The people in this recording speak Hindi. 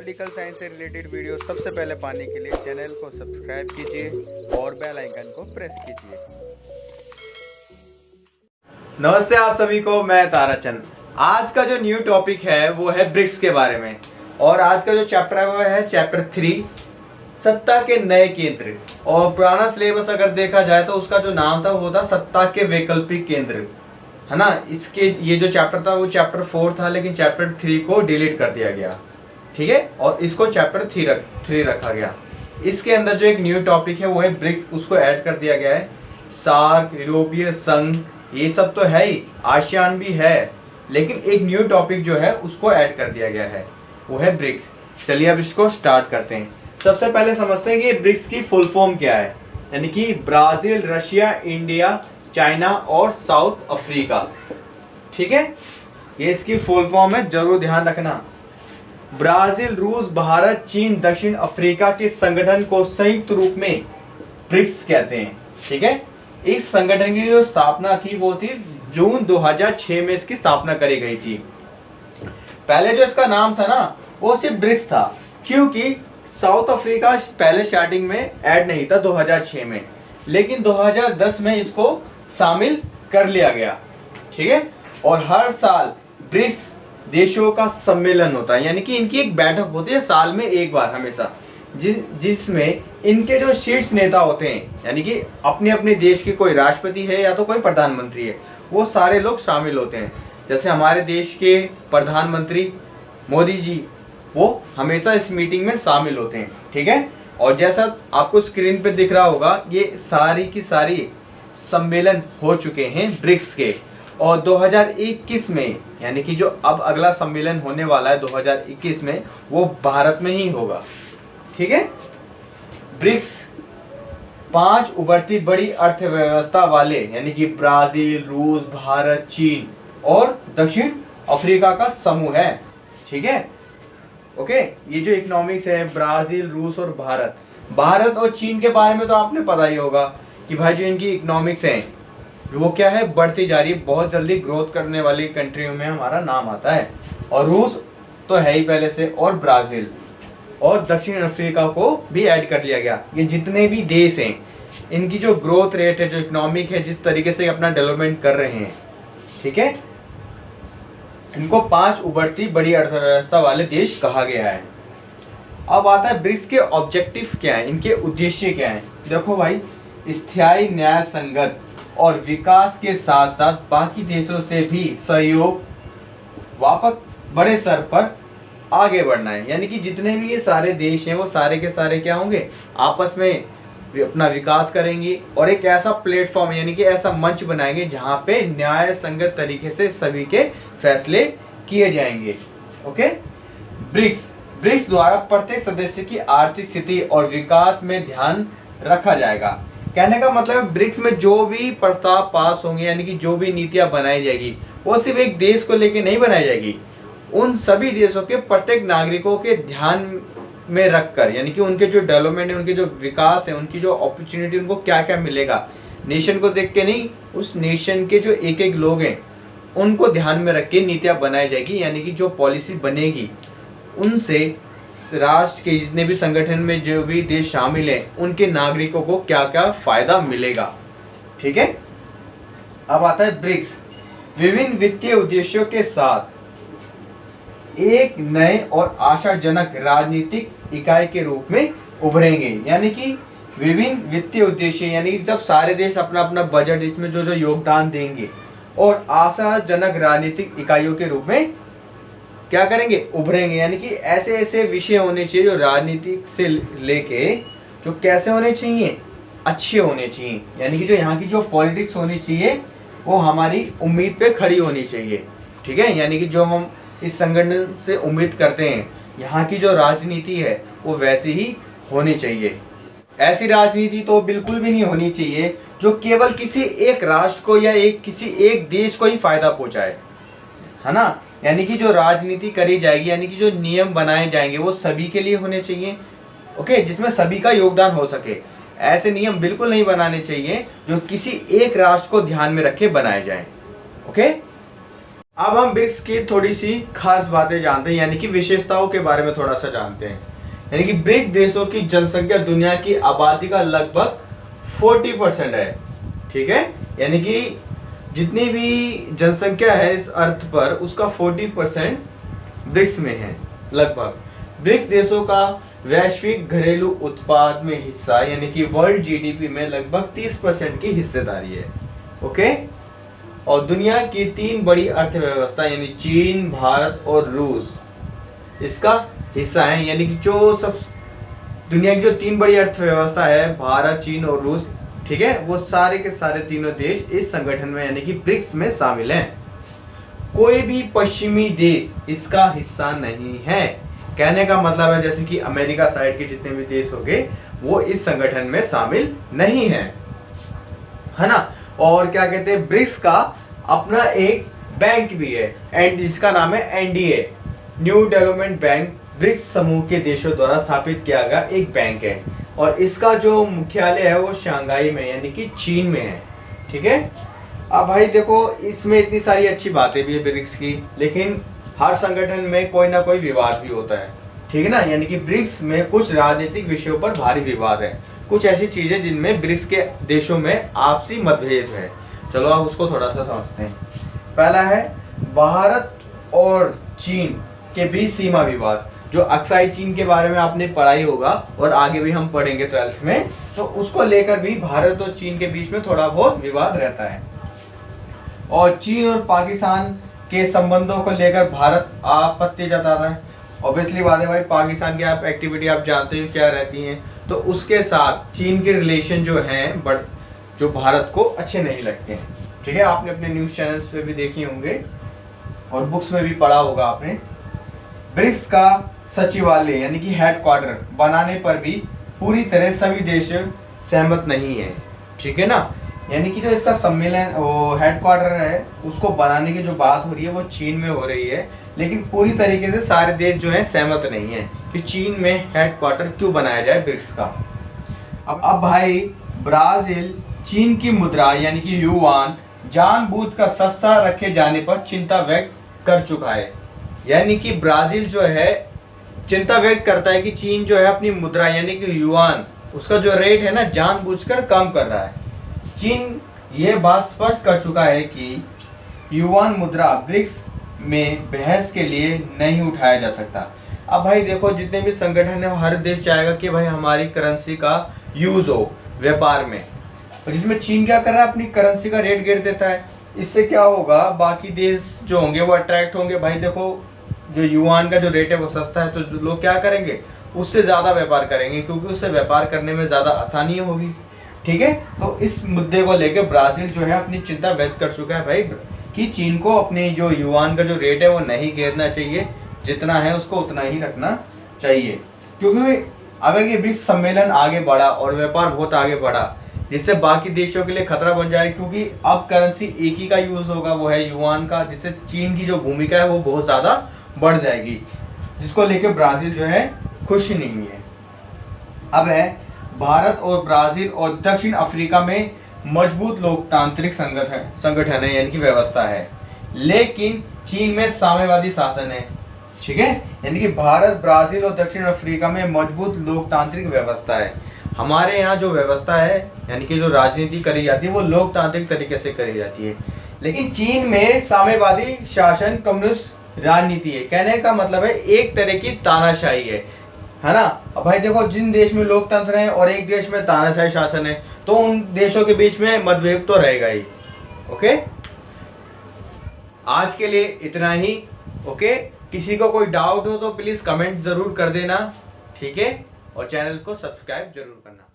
पॉलिटिकल साइंस से रिलेटेड वीडियो सबसे पहले पाने के लिए चैनल को सब्सक्राइब कीजिए और बेल आइकन को प्रेस कीजिए। नमस्ते आप सभी को, मैं ताराचंद। आज का जो न्यू टॉपिक है वो है ब्रिक्स के बारे में, और आज का जो चैप्टर है वो है चैप्टर 3, सत्ता के नए केंद्र। और पुराना सिलेबस अगर देखा जाए तो उसका जो नाम था वो था सत्ता के वैकल्पिक केंद्र, है ना। इसके ये जो चैप्टर था वो चैप्टर 4 था, लेकिन चैप्टर 3 को डिलीट कर दिया गया, ठीक है, और इसको चैप्टर 3 रखा गया। इसके अंदर जो एक न्यू टॉपिक है वो है ब्रिक्स, उसको ऐड कर दिया गया है। सार्क, यूरोपीय संघ, ये सब तो है ही, आसियान भी है, लेकिन एक न्यू टॉपिक जो है उसको ऐड कर दिया गया है, वो है ब्रिक्स। चलिए अब इसको स्टार्ट करते हैं। सबसे पहले समझते हैं कि ब्रिक्स की फुल फॉर्म क्या है, यानी कि ब्राजील, रशिया, इंडिया, चाइना और साउथ अफ्रीका, ठीक है, ये इसकी फुल फॉर्म है, जरूर ध्यान रखना। ब्राजील, रूस, भारत, चीन, दक्षिण अफ्रीका के संगठन को संयुक्त रूप में ब्रिक्स कहते हैं, ठीक है। इस संगठन की जो स्थापना थी वो थी जून 2006 में इसकी स्थापना करी गई थी। पहले जो इसका नाम था ना वो सिर्फ ब्रिक्स था, क्योंकि साउथ अफ्रीका पहले स्टार्टिंग में ऐड नहीं था 2006 में, लेकिन 2010 में इसको शामिल कर लिया गया, ठीक है। और हर साल ब्रिक्स देशों का सम्मेलन होता है, यानी कि इनकी एक बैठक होती है साल में एक बार हमेशा, जिसमें इनके जो शीर्ष नेता होते हैं, यानी कि अपने अपने देश के कोई राष्ट्रपति है या तो कोई प्रधानमंत्री है, वो सारे लोग शामिल होते हैं। जैसे हमारे देश के प्रधानमंत्री मोदी जी, वो हमेशा इस मीटिंग में शामिल होते हैं, ठीक है। और जैसा आपको स्क्रीन पे दिख रहा होगा, ये सारी की सारी सम्मेलन हो चुके हैं ब्रिक्स के। और 2021 में, यानी कि जो अब अगला सम्मेलन होने वाला है 2021 में, वो भारत में ही होगा, ठीक है। ब्रिक्स 5 उभरती बड़ी अर्थव्यवस्था वाले, यानी कि ब्राजील, रूस, भारत, चीन और दक्षिण अफ्रीका का समूह है, ठीक है। ओके, ये जो इकोनॉमिक्स है ब्राजील, रूस और भारत और चीन के बारे में तो आपने पता ही होगा कि भाई जो इनकी इकोनॉमिक्स है वो क्या है, बढ़ती जा रही है, बहुत जल्दी ग्रोथ करने वाली कंट्रियों में हमारा नाम आता है। और रूस तो है ही पहले से, और ब्राजील और दक्षिण अफ्रीका को भी ऐड कर लिया गया। ये जितने भी देश हैं, इनकी जो ग्रोथ रेट है, जो इकोनॉमिक है, जिस तरीके से अपना डेवलपमेंट कर रहे हैं, ठीक है, इनको 5 उभरती बड़ी अर्थव्यवस्था वाले देश कहा गया है। अब आता है ब्रिक्स के ऑब्जेक्टिव क्या है, इनके उद्देश्य क्या है। देखो भाई, स्थायी, न्याय संगत और विकास के साथ साथ बाकी देशों से भी सहयोग, वापस बड़े स्तर पर आगे बढ़ना है। यानी कि जितने भी ये सारे देश हैं वो सारे के सारे क्या होंगे, आपस में अपना विकास करेंगे, और एक ऐसा प्लेटफॉर्म, यानी कि ऐसा मंच बनाएंगे जहां पे न्याय संगत तरीके से सभी के फैसले किए जाएंगे। ओके, ब्रिक्स द्वारा प्रत्येक सदस्य की आर्थिक स्थिति और विकास में ध्यान रखा जाएगा। कहने का मतलब, ब्रिक्स में जो भी प्रस्ताव पास होंगे, यानी कि जो भी नीतियां बनाई जाएगी, वो सिर्फ एक देश को लेके नहीं बनाई जाएगी, उन सभी देशों के प्रत्येक नागरिकों के ध्यान में रखकर, यानी कि उनके जो डेवलपमेंट है, उनके जो विकास है, उनकी जो अपॉर्चुनिटी, उनको क्या क्या मिलेगा, नेशन को देख के नहीं, उस नेशन के जो एक एक लोग हैं उनको ध्यान में रख के नीतियाँ बनाई जाएगी। यानी कि जो पॉलिसी बनेगी उनसे राष्ट्र के जितने भी संगठन में जो भी देश शामिल हैं, उनके नागरिकों को क्या क्या फायदा मिलेगा, ठीक है। अब आता है ब्रिक्स विभिन्न वित्तीय उद्देश्यों के साथ एक नए और आशाजनक राजनीतिक इकाई के रूप में उभरेंगे। यानी कि विभिन्न वित्तीय उद्देश्य, यानी कि जब सारे देश अपना अपना बजट, इसमें जो जो योगदान देंगे, और आशाजनक राजनीतिक इकाइयों के रूप में क्या करेंगे, उभरेंगे। यानी कि ऐसे ऐसे विषय होने चाहिए जो राजनीतिक से लेके जो कैसे होने चाहिए, अच्छे होने चाहिए। यानी कि जो यहाँ की जो पॉलिटिक्स होनी चाहिए वो हमारी उम्मीद पे खड़ी होनी चाहिए, ठीक है। यानी कि जो हम इस संगठन से उम्मीद करते हैं, यहाँ की जो राजनीति है वो वैसी ही होनी चाहिए। ऐसी राजनीति तो बिल्कुल भी नहीं होनी चाहिए जो केवल किसी एक राष्ट्र को या किसी एक देश को ही फायदा पहुंचाए, है ना। यानी कि जो राजनीति करी जाएगी, यानी कि जो नियम बनाए जाएंगे, वो सभी के लिए होने चाहिए, ओके, जिसमें सभी का योगदान हो सके। ऐसे नियम बिल्कुल नहीं बनाने चाहिए जो किसी एक राष्ट्र को ध्यान में रखे बनाए जाएं, ओके। अब हम ब्रिक्स की थोड़ी सी खास बातें जानते हैं, यानी कि विशेषताओं के बारे में थोड़ा सा जानते हैं। यानी कि ब्रिक्स देशों की जनसंख्या दुनिया की आबादी का लगभग 40% है। ठीक है, यानी कि जितनी भी जनसंख्या है इस अर्थ पर, उसका 40% ब्रिक्स में है लगभग। ब्रिक्स देशों का वैश्विक घरेलू उत्पाद में हिस्सा यानी कि वर्ल्ड जीडीपी में लगभग 30% की हिस्सेदारी है। ओके, और दुनिया की 3 बड़ी अर्थव्यवस्था यानी चीन, भारत और रूस इसका हिस्सा है। यानी कि जो सब दुनिया की जो 3 बड़ी अर्थव्यवस्था है, भारत, चीन और रूस, ठीक है, वो सारे के सारे तीनों देश इस संगठन में यानी कि ब्रिक्स में शामिल हैं। कोई भी पश्चिमी देश इसका हिस्सा नहीं है। कहने का मतलब है जैसे कि अमेरिका साइड के जितने भी देश हो गए वो इस संगठन में शामिल नहीं है ना। और क्या कहते हैं, ब्रिक्स का अपना एक बैंक भी है एंड जिसका नाम है NDA, new development bank. BRICS समूह के देशों द्वारा स्थापित किया गया एक बैंक है और इसका जो मुख्यालय है वो शंघाई में यानी कि चीन में है। ठीक है, अब भाई देखो इसमें इतनी सारी अच्छी बातें भी है ब्रिक्स की, लेकिन हर संगठन में कोई ना कोई विवाद भी होता है। ठीक है ना, यानी कि ब्रिक्स में कुछ राजनीतिक विषयों पर भारी विवाद है, कुछ ऐसी चीजें जिनमें ब्रिक्स के देशों में आपसी मतभेद है। चलो आप उसको थोड़ा सा समझते हैं। पहला है भारत और चीन के बीच सीमा विवाद, जो अक्साई चीन के बारे में आपने पढ़ाई होगा और आगे भी हम पढ़ेंगे 12th में, तो उसको लेकर भी भारत और चीन के बीच में थोड़ा बहुत विवाद रहता है। और चीन और पाकिस्तान के संबंधों को लेकर भारत आपत्ति जताता है। ऑब्वियसली बात है भाई, पाकिस्तान की आप एक्टिविटी आप जानते हो क्या रहती हैं, तो उसके साथ चीन के रिलेशन जो हैं बट जो भारत को अच्छे नहीं लगते हैं। ठीक है, आपने अपने न्यूज़ चैनल्स पे भी देखे होंगे और बुक्स में भी पढ़ा होगा आपने। ब्रिक्स का सचिवालय यानी कि हेडक्वार्टर बनाने पर भी पूरी तरह सभी देश सहमत नहीं है। ठीक है ना, यानी कि जो इसका सम्मेलन वो हेडक्वार्टर है उसको बनाने की जो बात हो रही है वो चीन में हो रही है, लेकिन पूरी तरीके से सारे देश जो हैं सहमत नहीं है कि चीन में हेडक्वार्टर क्यों बनाया जाए ब्रिक्स का। अब भाई ब्राजील चीन की मुद्रा यानी कि युआन जानबूझकर सस्ता रखे जाने पर चिंता व्यक्त कर चुका है। यानी कि ब्राजील जो है चिंता व्यक्त करता है कि चीन जो है अपनी मुद्रा यानी कि युआन उसका जो रेट है ना जानबूझकर कम कर रहा है। चीन ये बात स्पष्ट कर चुका है कि युआन मुद्रा ब्रिक्स में बहस के लिए नहीं उठाया जा सकता। अब भाई देखो जितने भी संगठन है हर देश चाहेगा कि भाई हमारी करेंसी का यूज हो व्यापार में, और जिसमें चीन क्या कर रहा है अपनी करेंसी का रेट गिर देता है। इससे क्या होगा, बाकी देश जो होंगे वो अट्रैक्ट होंगे। भाई देखो जो युआन का जो रेट है वो सस्ता है, तो लोग क्या करेंगे, उससे ज़्यादा व्यापार करेंगे क्योंकि उससे व्यापार करने में ज़्यादा आसानी होगी। ठीक है, तो इस मुद्दे को लेकर ब्राज़ील जो है अपनी चिंता व्यक्त कर चुका है भाई कि चीन को अपनी जो युआन का जो रेट है वो नहीं गिरना चाहिए, जितना है उसको उतना ही रखना चाहिए। क्योंकि अगर ये ब्रिक्स सम्मेलन आगे बढ़ा और व्यापार बहुत आगे बढ़ा, जिससे बाकी देशों के लिए खतरा बन जाए, क्योंकि अब करेंसी एक ही का यूज़ होगा वो है युआन का, जिससे चीन की जो भूमिका है वो बहुत ज़्यादा बढ़ जाएगी, जिसको लेकर ब्राज़ील जो है खुश नहीं है। अब है भारत और ब्राज़ील और दक्षिण अफ्रीका में मजबूत लोकतांत्रिक संगठन है यानी कि व्यवस्था है, लेकिन चीन में साम्यवादी शासन है। ठीक है, यानी कि भारत, ब्राज़ील और दक्षिण अफ्रीका में मजबूत लोकतांत्रिक व्यवस्था है। हमारे यहाँ जो व्यवस्था है यानी कि जो राजनीति करी जाती है वो लोकतांत्रिक तरीके से करी जाती है, लेकिन चीन में साम्यवादी शासन कम्युनिस्ट राजनीति है। कहने का मतलब है एक तरह की तानाशाही है ना। अब भाई देखो जिन देश में लोकतंत्र है और एक देश में तानाशाही शासन है तो उन देशों के बीच में मतभेद तो रहेगा ही। ओके, आज के लिए इतना ही। ओके, किसी को कोई डाउट हो तो प्लीज़ कमेंट ज़रूर कर देना। ठीक है, और चैनल को सब्सक्राइब जरूर करना।